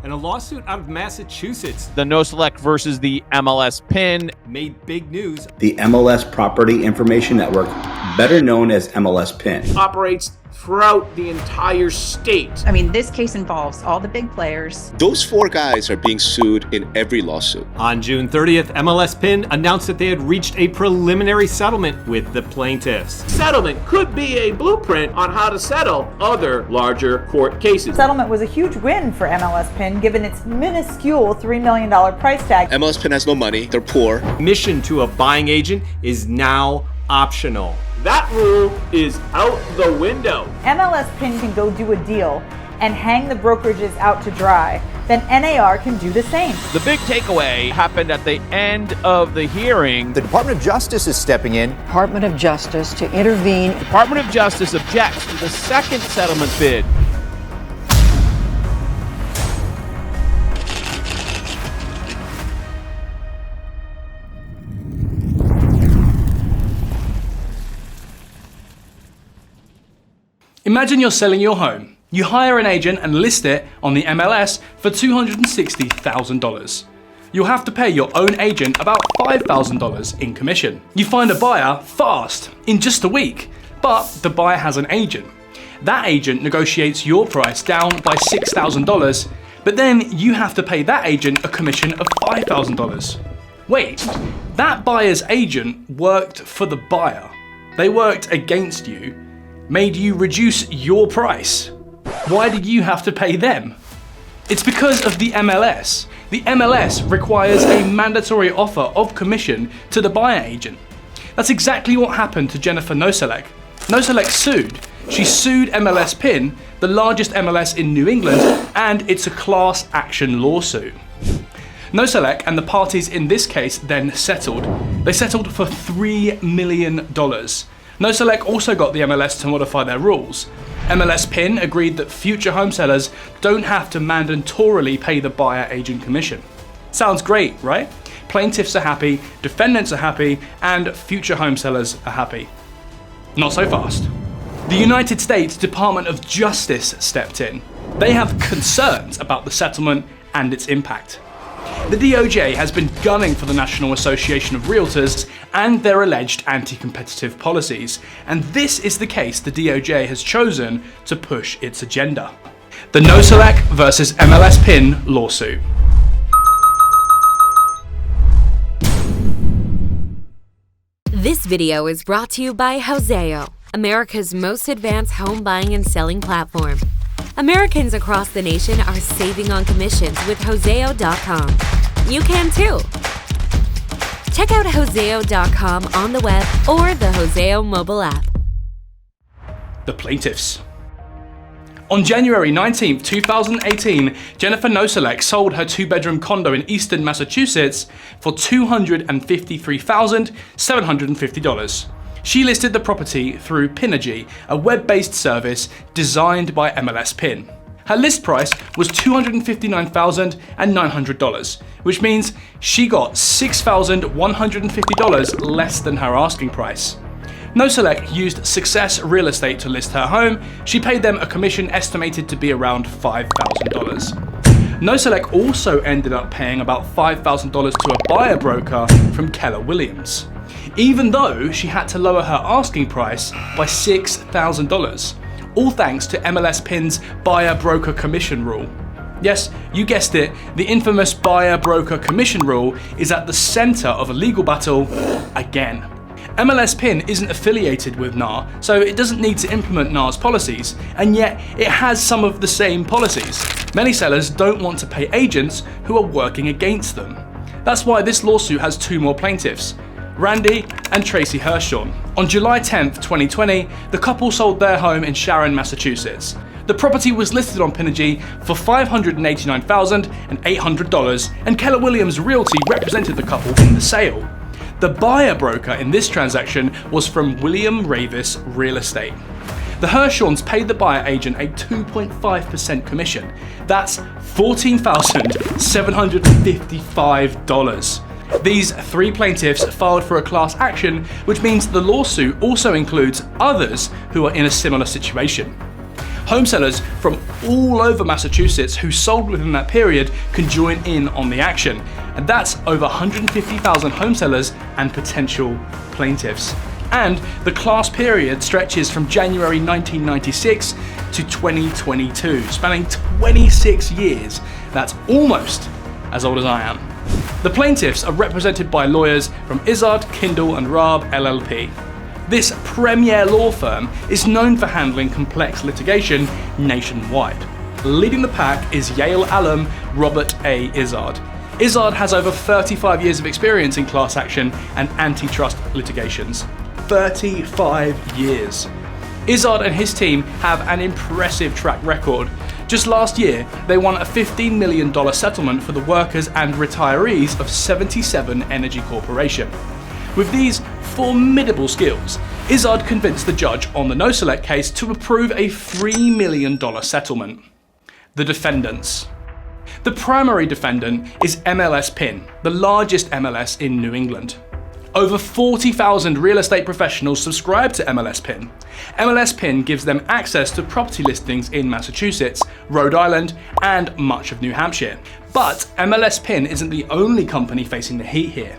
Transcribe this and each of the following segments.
And a lawsuit out of Massachusetts, The Nosalek versus the MLS PIN, made big news. The MLS Property Information Network, better known as MLS PIN, operates throughout the entire state. I mean, this case involves all the big players. Those 4 guys are being sued in every lawsuit. On June 30th, MLS PIN announced that they had reached a preliminary settlement with the plaintiffs. Settlement could be a blueprint on how to settle other larger court cases. Settlement was a huge win for MLS PIN given its minuscule $3 million price tag. MLS PIN has no money, they're poor. Admission to a buying agent is now optional. That rule is out the window. MLS PIN can go do a deal and hang the brokerages out to dry. Then NAR can do the same. the big takeaway happened at the end of the hearing. The Department of Justice is stepping in. Department of Justice to intervene. The Department of Justice objects to the second settlement bid. Imagine you're selling your home. You hire an agent and list it on the MLS for $260,000. You'll have to pay your own agent about $5,000 in commission. You find a buyer fast, in just a week, but the buyer has an agent. That agent negotiates your price down by $6,000, but then you have to pay that agent a commission of $5,000. Wait, that buyer's agent worked for the buyer. They worked against you, made you reduce your price. Why did you have to pay them? It's because of the MLS. The MLS requires a mandatory offer of commission to the buyer agent. That's exactly what happened to Jennifer Nosalek. Nosalek sued. She sued MLS PIN, the largest MLS in New England, and it's a class action lawsuit. Nosalek and the parties in this case then settled. They settled for $3 million. Nosalek also got the MLS to modify their rules. MLS PIN agreed that future home sellers don't have to mandatorily pay the buyer agent commission. Sounds great, right? Plaintiffs are happy, defendants are happy, and future home sellers are happy. Not so fast. The United States Department of Justice stepped in. They have concerns about the settlement and its impact. The DOJ has been gunning for the National Association of Realtors and their alleged anti-competitive policies, and this is the case the DOJ has chosen to push its agenda. The Nosalek versus MLS PIN lawsuit. This video is brought to you by Houzeo, America's most advanced home buying and selling platform. Americans across the nation are saving on commissions with Houzeo.com. You can too. Check out Houzeo.com on the web or the Houzeo mobile app. The Plaintiffs. On January 19, 2018, Jennifer Nosalek sold her 2-bedroom condo in Easton, Massachusetts for $253,750. She listed the property through Pinergy, a web-based service designed by MLS PIN. Her list price was $259,900, which means she got $6,150 less than her asking price. Nosalek used Success Real Estate to list her home. She paid them a commission estimated to be around $5,000. Nosalek also ended up paying about $5,000 to a buyer broker from Keller Williams, even though she had to lower her asking price by $6,000, all thanks to MLS PIN's buyer broker commission rule. Yes, you guessed it, the infamous buyer broker commission rule is at the center of a legal battle again. MLS PIN isn't affiliated with NAR, so it doesn't need to implement NAR's policies, and yet it has some of the same policies. Many sellers don't want to pay agents who are working against them. That's why this lawsuit has 2 more plaintiffs, Randy and Tracy Hershorn. On July 10, 2020, the couple sold their home in Sharon, Massachusetts. The property was listed on Pinergy for $589,800, and Keller Williams Realty represented the couple in the sale. The buyer broker in this transaction was from William Ravis Real Estate. The Hershorns paid the buyer agent a 2.5% commission. That's $14,755. These 3 plaintiffs filed for a class action, which means the lawsuit also includes others who are in a similar situation. Home sellers from all over Massachusetts who sold within that period can join in on the action. And that's over 150,000 home sellers and potential plaintiffs. And the class period stretches from January 1996 to 2022, spanning 26 years. That's almost as old as I am. The plaintiffs are represented by lawyers from Izzard, Kindle and Raab LLP. This premier law firm is known for handling complex litigation nationwide. Leading the pack is Yale alum Robert A. Izzard. Izzard has over 35 years of experience in class action and antitrust litigations. 35 years. Izzard and his team have an impressive track record. Just last year, they won a $15 million settlement for the workers and retirees of 77 Energy Corporation. With these formidable skills, Izzard convinced the judge on the Nosalek case to approve a $3 million settlement. The defendants. The primary defendant is MLS PIN, the largest MLS in New England. Over 40,000 real estate professionals subscribe to MLS PIN. MLS PIN gives them access to property listings in Massachusetts, Rhode Island, and much of New Hampshire. But MLS PIN isn't the only company facing the heat here.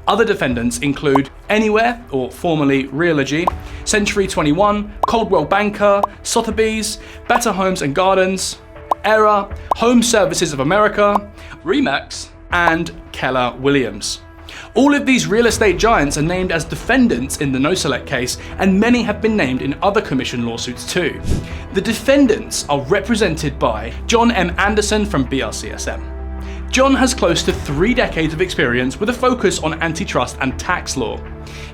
Other defendants include Anywhere, or formerly Realogy, Century 21, Coldwell Banker, Sotheby's, Better Homes and Gardens, Era, Home Services of America, Remax, and Keller Williams. All of these real estate giants are named as defendants in the Nosalek case, and many have been named in other commission lawsuits too. The defendants are represented by John M. Anderson from BRCSM. John has close to 3 decades of experience with a focus on antitrust and tax law.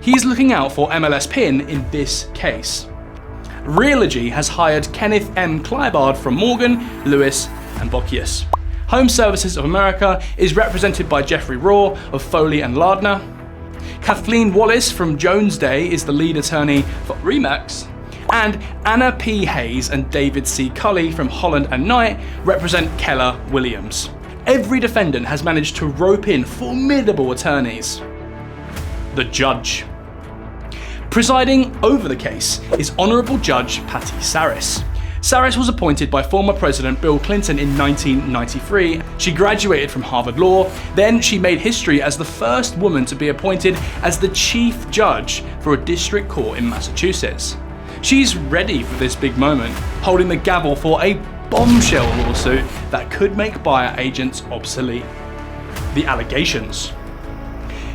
He's looking out for MLS PIN in this case. Realogy has hired Kenneth M. Klybard from Morgan, Lewis, and Bocchius. Home Services of America is represented by Jeffrey Raw of Foley and Lardner. Kathleen Wallace from Jones Day is the lead attorney for Remax. And Anna P. Hayes and David C. Cully from Holland and Knight represent Keller Williams. Every defendant has managed to rope in formidable attorneys. The judge. Presiding over the case is Honourable Judge Patty Saris. Saris was appointed by former President Bill Clinton in 1993. She graduated from Harvard Law. Then she made history as the first woman to be appointed as the chief judge for a district court in Massachusetts. She's ready for this big moment, holding the gavel for a bombshell lawsuit that could make buyer agents obsolete. The allegations.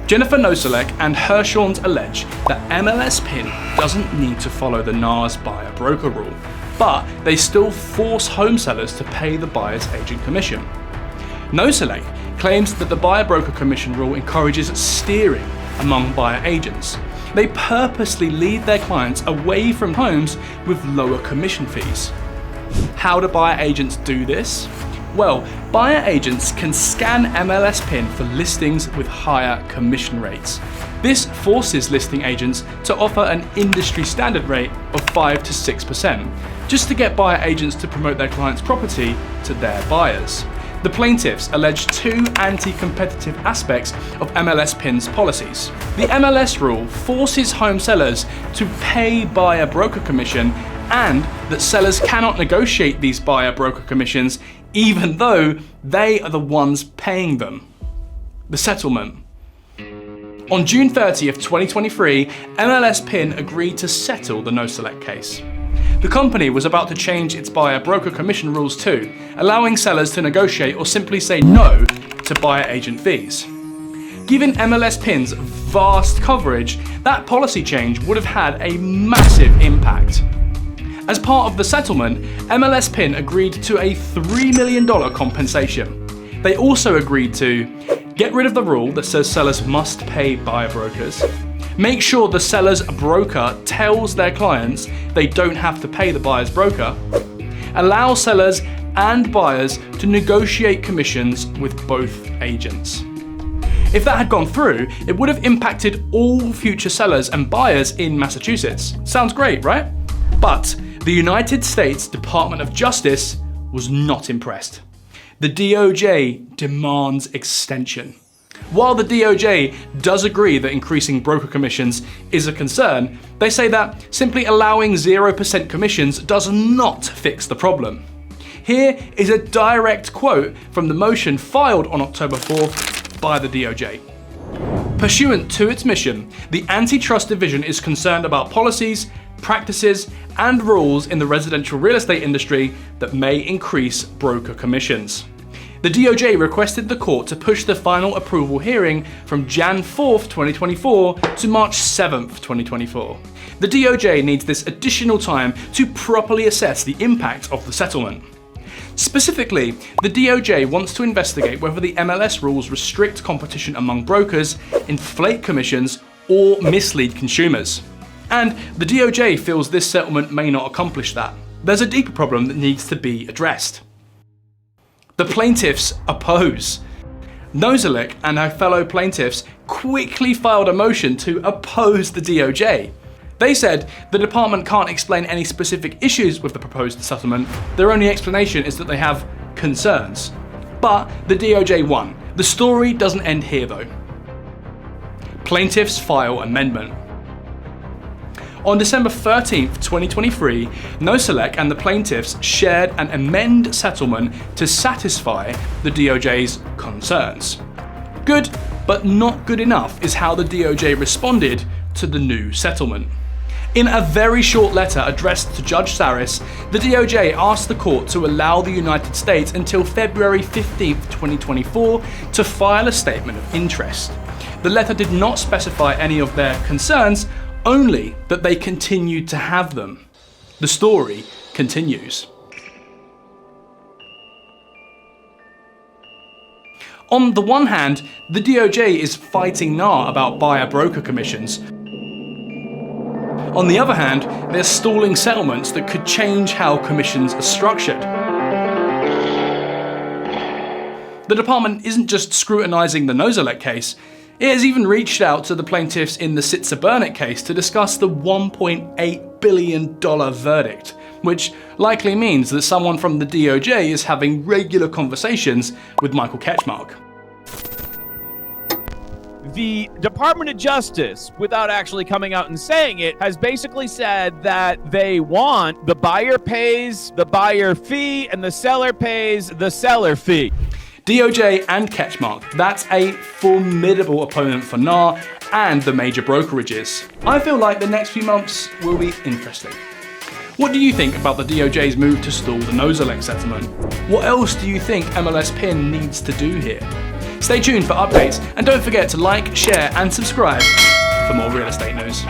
Jennifer Nosalek and her Shawns allege that MLS PIN doesn't need to follow the NAR's buyer broker rule, but they still force home sellers to pay the buyer's agent commission. Nosalek claims that the buyer broker commission rule encourages steering among buyer agents. They purposely lead their clients away from homes with lower commission fees. How do buyer agents do this? Well, buyer agents can scan MLS PIN for listings with higher commission rates. This forces listing agents to offer an industry standard rate of 5 to 6%, just to get buyer agents to promote their client's property to their buyers. The plaintiffs allege 2 anti-competitive aspects of MLS PIN's policies. The MLS rule forces home sellers to pay buyer broker commission, and that sellers cannot negotiate these buyer broker commissions even though they are the ones paying them. The settlement. On June 30th, 2023, MLS PIN agreed to settle the Nosalek case. The company was about to change its buyer broker commission rules too, allowing sellers to negotiate or simply say no to buyer agent fees. Given MLS PIN's vast coverage, that policy change would have had a massive impact. As part of the settlement, MLS PIN agreed to a $3 million compensation. They also agreed to get rid of the rule that says sellers must pay buyer brokers, make sure the seller's broker tells their clients they don't have to pay the buyer's broker, allow sellers and buyers to negotiate commissions with both agents. If that had gone through, it would have impacted all future sellers and buyers in Massachusetts. Sounds great, right? But the United States Department of Justice was not impressed. The DOJ demands extension. While the DOJ does agree that increasing broker commissions is a concern, they say that simply allowing 0% commissions does not fix the problem. Here is a direct quote from the motion filed on October 4th by the DOJ. Pursuant to its mission, the Antitrust Division is concerned about policies, practices, and rules in the residential real estate industry that may increase broker commissions. The DOJ requested the court to push the final approval hearing from Jan 4th, 2024 to March 7th, 2024. The DOJ needs this additional time to properly assess the impact of the settlement. Specifically, the DOJ wants to investigate whether the MLS rules restrict competition among brokers, inflate commissions, or mislead consumers. And the DOJ feels this settlement may not accomplish that. There's a deeper problem that needs to be addressed. The plaintiffs oppose. Nosalek and her fellow plaintiffs quickly filed a motion to oppose the DOJ. They said the department can't explain any specific issues with the proposed settlement. Their only explanation is that they have concerns. But the DOJ won. The story doesn't end here though. Plaintiffs file amendment. On December 13th, 2023, Nosalek and the plaintiffs shared an amend settlement to satisfy the DOJ's concerns. Good, but not good enough is how the DOJ responded to the new settlement. In a very short letter addressed to Judge Saris, the DOJ asked the court to allow the United States until February 15th, 2024 to file a statement of interest. The letter did not specify any of their concerns, only that they continued to have them. The story continues. On the one hand, the DOJ is fighting NAR about buyer-broker commissions. On the other hand, they're stalling settlements that could change how commissions are structured. The department isn't just scrutinising the Nosalek case, it has even reached out to the plaintiffs in the Sitzer Burnett case to discuss the $1.8 billion verdict, which likely means that someone from the DOJ is having regular conversations with Michael Ketchmark. The Department of Justice, without actually coming out and saying it, has basically said that they want the buyer pays the buyer fee and the seller pays the seller fee. DOJ and Ketchmark, that's a formidable opponent for NAR and the major brokerages. I feel like the next few months will be interesting. What do you think about the DOJ's move to stall the Nosalek settlement? What else do you think MLS PIN needs to do here? Stay tuned for updates and don't forget to like, share and subscribe for more real estate news.